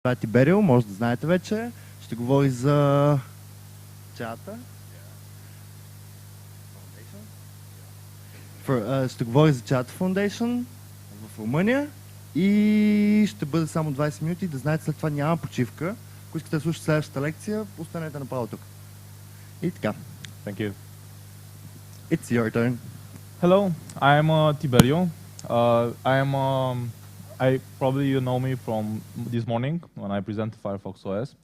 Това е Тиберио, може да знаете вече. Ще говори за Ceata. Ще говори за Ceata Foundation в Румъния и ще бъде само 20 минути. Да знаете, след това няма почивка. Ако искате да слушате следващата лекция, останете направо тук. И така. Thank you. It's your turn. Hello, I am Tiberiu. I probably you know me from this morning when I present Firefox OS.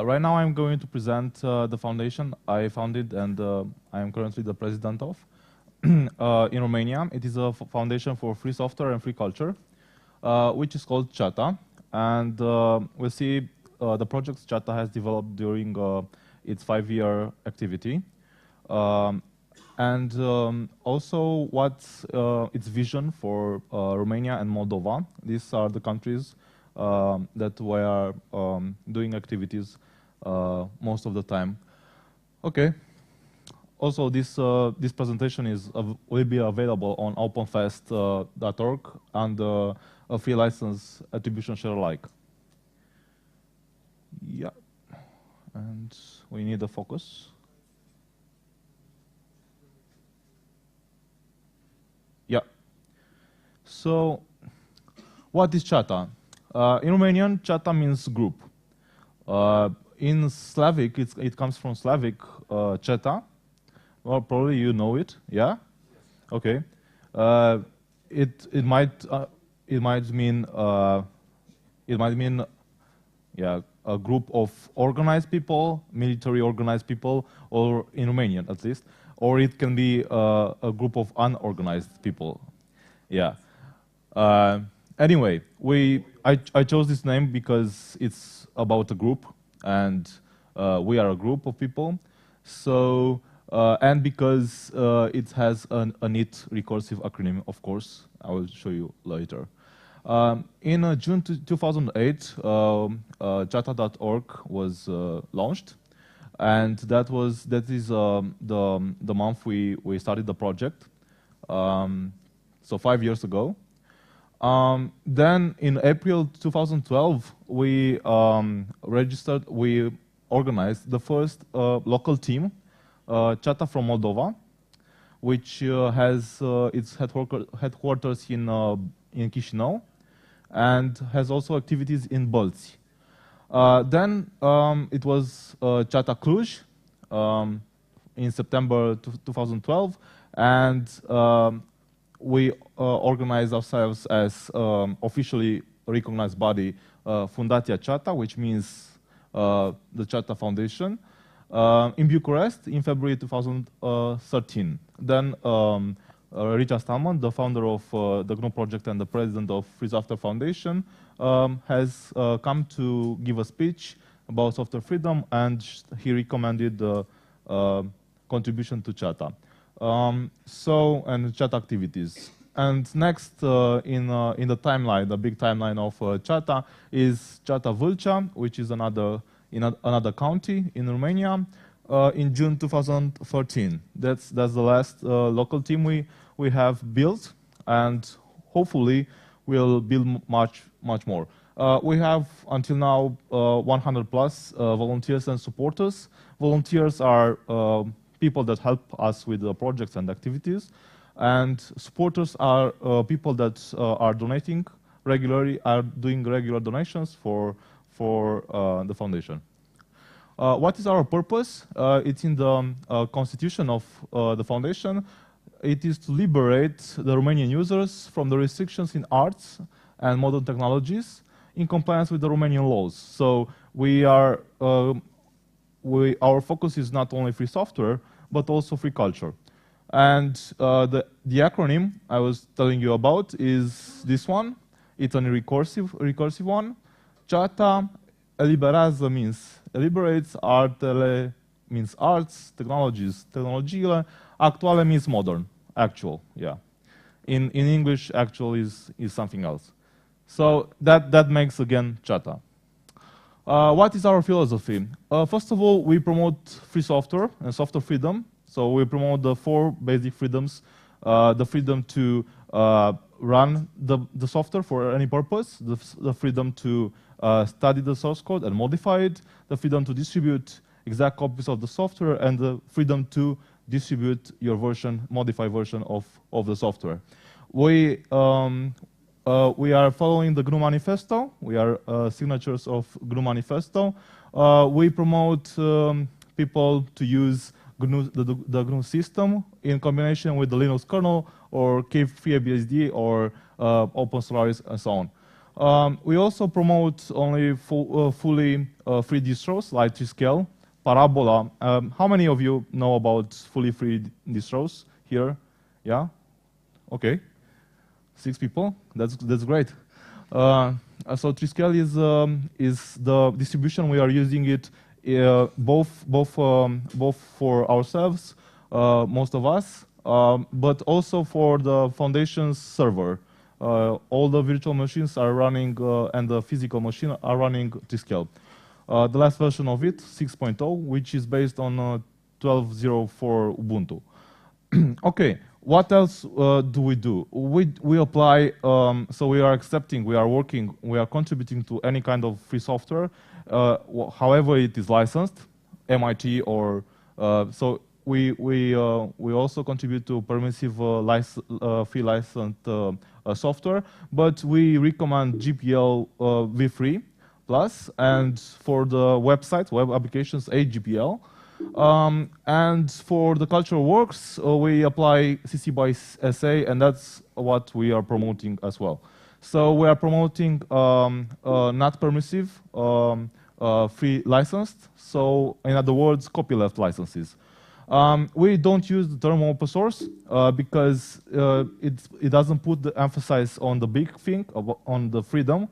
Right now I'm going to present the foundation I founded and I am currently the president of in Romania. It is a foundation for free software and free culture, which is called Ceata. And we'll see the projects Ceata has developed during its 5-year activity. And also what's its vision for Romania and Moldova. These are the countries that we are doing activities most of the time. Okay. Also, this presentation will be available on openfest.org under a free license attribution share alike. Yeah. And we need a focus. Yeah. So, what is Ceata? In Romanian, Ceata means group. In Slavic, it comes from Slavic Ceta. Well, probably you know it. Yeah. Okay. It might mean yeah, a group of organized people, military organized people, or in Romanian at least. Or it can be a group of unorganized people. Yeah. Anyway, I chose this name because it's about a group, and we are a group of people. So, and because it has a neat recursive acronym, of course, I will show you later. In June 2008, Ceata.org was launched. And that is the month we started the project, so 5 years ago. Then in April 2012, we organized the first local team, Ceata from Moldova, which has its headquarters in Chișinău, and has also activities in Bălți. Then it was Ceata Cluj in September 2012, and we organized ourselves as officially recognized body Fundaia Ceata, which means the Ceata Foundation, in Bucharest in February 2013. Then Richard Stallman, the founder of the GNU project and the president of Free Software Foundation, has come to give a speech about software freedom, and he recommended the contribution to Ceata. And Ceata activities. And next in the timeline, the big timeline of Ceata, is Ceata Vâlcea, which is another county in Romania, in June 2013. That's the last local team we have built, and hopefully we'll build much more. We have until now 100 plus volunteers and supporters. Volunteers are people that help us with the projects and activities, and supporters are people that are donating regularly, are doing regular donations for the foundation. What is our purpose? It's in the constitution of the foundation. It is to liberate the Romanian users from the restrictions in arts and modern technologies in compliance with the Romanian laws. So our focus is not only free software, but also free culture. And the acronym I was telling you about is this one. It's a recursive one. Ceata eliberează means liberates, artele means arts, technologies, tehnologiile, actuale means modern, actual, yeah. In English, actual is something else. So that makes, again, Ceata. What is our philosophy? First of all, we promote free software and software freedom. So we promote the 4 basic freedoms, the freedom to run the software for any purpose, the freedom to study the source code and modify it, the freedom to distribute exact copies of the software, and the freedom to distribute your version, modified version of the software. We are following the GNU Manifesto. We are signatures of GNU Manifesto. We promote people to use GNU, the GNU system in combination with the Linux kernel or FreeBSD or OpenSolaris and so on. We also promote only fully free distros like Triskel, Parabola. How many of you know about fully free distros here? Yeah? Okay. 6 people. That's great. So Triskel is the distribution. We are using it both for ourselves, most of us, but also for the foundation's server. All the virtual machines are running and the physical machine are running Triskel. The last version of it, 6.0, which is based on 12.04 Ubuntu. Okay, what else do we do? We apply, so we are accepting, we are working, we are contributing to any kind of free software, however it is licensed, MIT or, so we also contribute to permissive free licensed software, but we recommend GPL v3 plus, and for the websites, web applications, AGPL. And for the cultural works, we apply CC by SA, and that's what we are promoting as well. So we are promoting not permissive, free licensed, so in other words, copyleft licenses. We don't use the term open source because it doesn't put the emphasis on the big thing, on the freedom.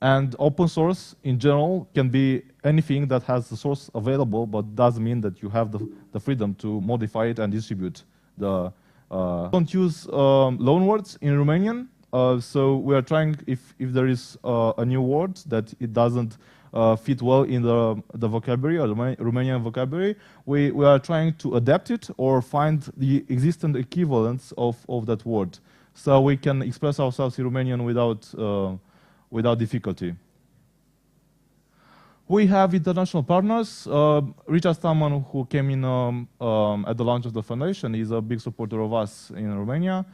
And open source, in general, can be anything that has the source available, but doesn't mean that you have the freedom to modify it and distribute the... Don't use loanwords in Romanian, so we are trying, if there is a new word that it doesn't fit well in the vocabulary or the Romanian vocabulary, we are trying to adapt it or find the existing equivalents of that word, so we can express ourselves in Romanian without difficulty. We have international partners. Richard Stallman, who came in at the launch of the foundation, is a big supporter of us in Romania.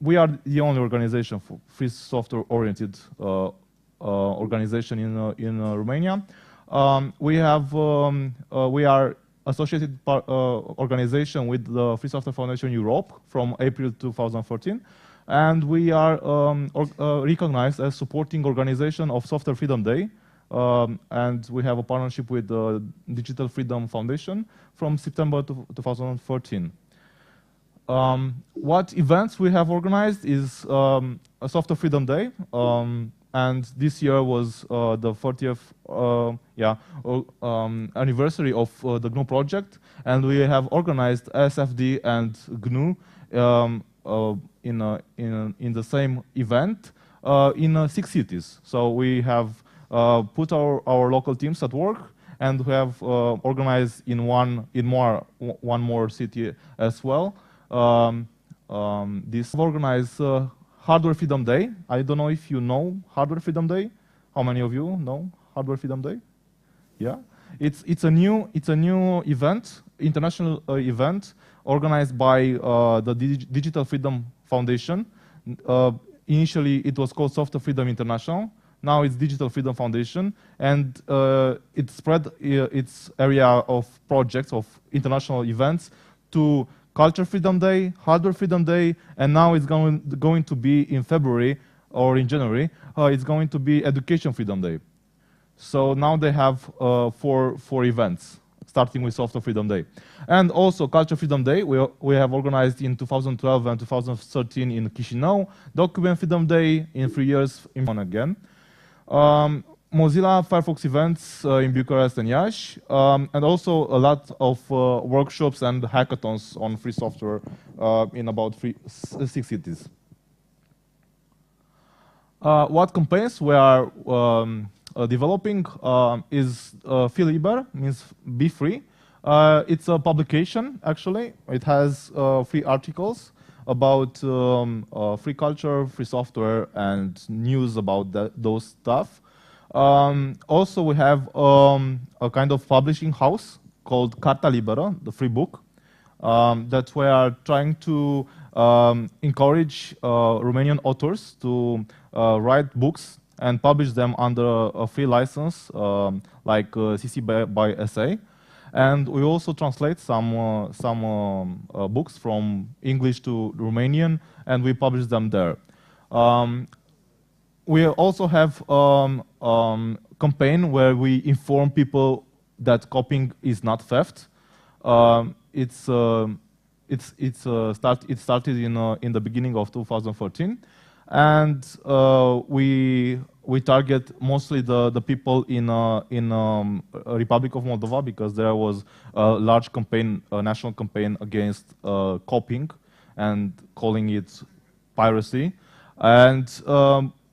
We are the only organization for free software-oriented organization in Romania. We are associated organization with the Free Software Foundation Europe from April 2014. And we are recognized as supporting organization of Software Freedom Day. And we have a partnership with the Digital Freedom Foundation from September 2014. What events we have organized is a Software Freedom Day. And this year was the 40th anniversary of the GNU project. And we have organized SFD and GNU in the same event in 6 cities. So we have put our local teams at work, and we have organized in one more city as well. This organized Hardware Freedom Day. I don't know if you know Hardware Freedom Day. How many of you know Hardware Freedom Day? Yeah, it's a new event, international event organized by the Digital Freedom Foundation. Initially, it was called Software Freedom International. Now it's Digital Freedom Foundation, and it spread its area of projects, of international events, to Culture Freedom Day, Hardware Freedom Day, and now it's going to be in February or in January, it's going to be Education Freedom Day. So now they have four events, starting with Software Freedom Day. And also Culture Freedom Day, we have organized in 2012 and 2013 in Chișinău, Document Freedom Day in 3 years in Bonn again. Mozilla Firefox events in Bucharest and Iași, and also a lot of workshops and hackathons on free software in about 6 cities. What campaigns we are developing is Feel Liber, means be free. It's a publication, actually. It has free articles about free culture, free software, and news about those stuff. Also, we have a kind of publishing house called Carta Liberă, the free book, that we are trying to encourage Romanian authors to write books and publish them under a free license, like CC by SA. And we also translate some books from English to Romanian, and we publish them there. We also have campaign where we inform people that copying is not theft. It started in the beginning of 2014, and we target mostly the people in Republic of Moldova, because there was a large campaign, a national campaign against copying and calling it piracy, and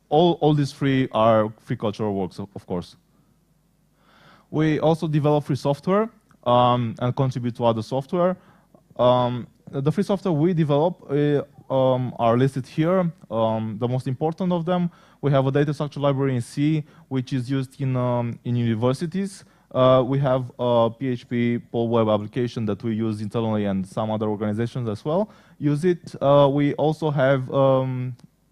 all these free are free cultural works, of course. We also develop free software and contribute to other software. The free software we develop are listed here. The most important of them, we have a data structure library in C, which is used in universities. We have a PHP Pole web application that we use internally, and some other organizations as well use it. We also have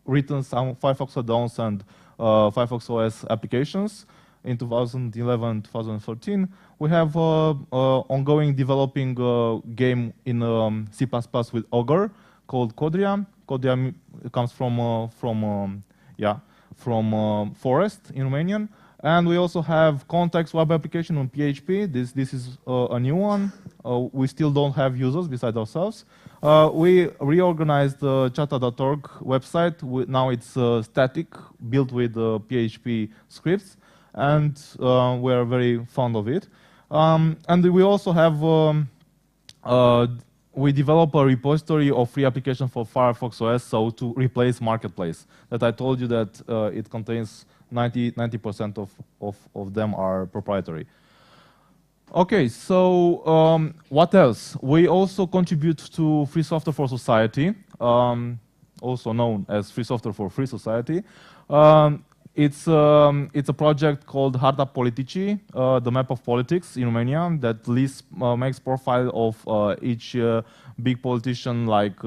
written some Firefox add-ons and Firefox OS applications in 2011, 2013. We have ongoing developing game in C++ with Ogre called Codria. Codria comes from forest in Romanian. And we also have context web application on PHP. This is a new one. We still don't have users besides ourselves. We reorganized the ceata.org website. Now it's static, built with PHP scripts, and we're very fond of it. And we also have, we develop a repository of free application for Firefox OS, so to replace Marketplace. That I told you that it contains 90% of them are proprietary. Okay, so what else? We also contribute to Free Software for Society, also known as Free Software for Free Society. It's a project called Harta Politicii, the map of politics in Romania, that lists, makes profile of each big politician, like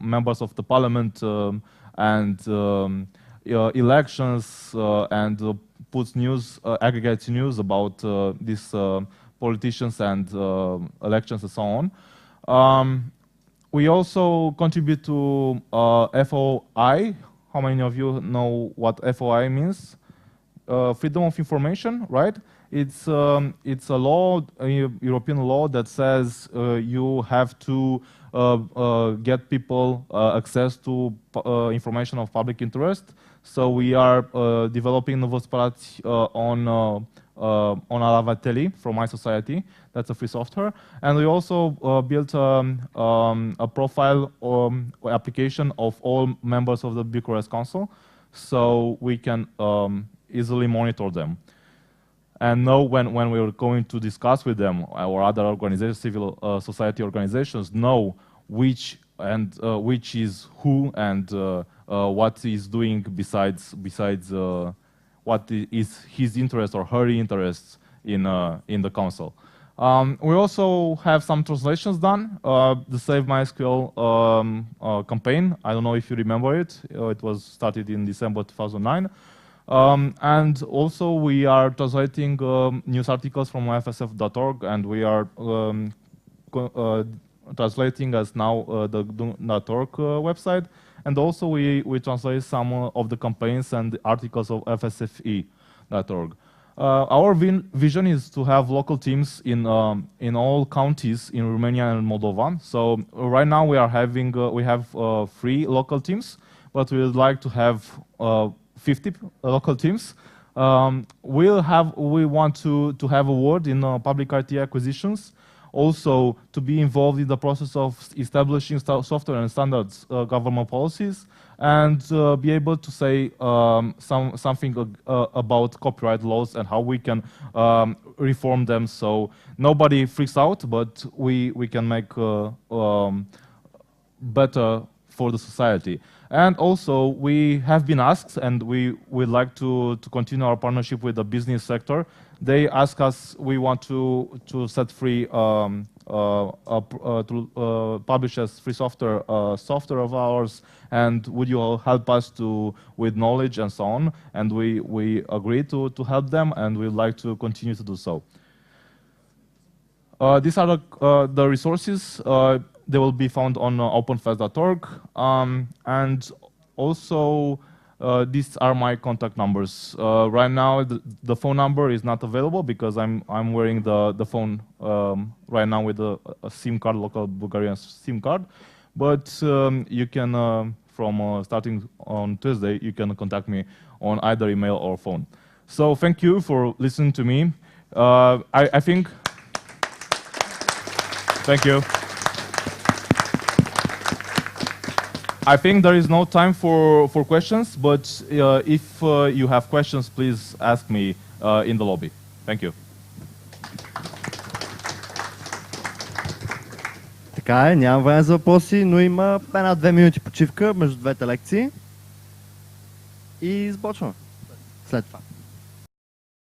members of the parliament and elections, and puts news, aggregates news about these politicians and elections and so on. We also contribute to FOI. How many of you know what FOI means? Freedom of information, right? It's a law, a European law that says you have to get people access to information of public interest. So we are developing Novosparat on Alavateli from iSociety. That's a free software. And we also built a profile application of all members of the Bucharest Council, so we can easily monitor them and know when we're going to discuss with them, or other organizations, civil society organizations, know which is who and what is doing besides what is his interest or her interests in the council. We also have some translations done. The Save MySQL campaign, I don't know if you remember it. It was started in December 2009. And also we are translating news articles from FSF.org, and we are translating as now the .org website. And also we translate some of the campaigns and articles of FSFE.org. Our vision is to have local teams in all counties in Romania and Moldova. So right now we have 3 local teams, but we would like to have 50 local teams. We want to have a word in public IT acquisitions, also to be involved in the process of establishing software and standards government policies, and be able to say something about copyright laws and how we can reform them, so nobody freaks out, but we can make better for the society. And also, we have been asked, and we would like to continue our partnership with the business sector. They ask us, we want to set free, to publish as free software, software of ours, and would you all help us with knowledge and so on? And we agree to help them, and we'd like to continue to do so. These are the resources. They will be found on openfest.org. And also, these are my contact numbers. Right now, the phone number is not available because I'm wearing the phone right now with a SIM card, local Bulgarian SIM card. But you can, from starting on Tuesday, you can contact me on either email or phone. So thank you for listening to me. I think. Thank you. I think there is no time for questions, but if you have questions, please ask me in the lobby. Thank you. Така е, нямам време за въпроси, но има 1-2 минути почивка между двете лекции. И започваме след това.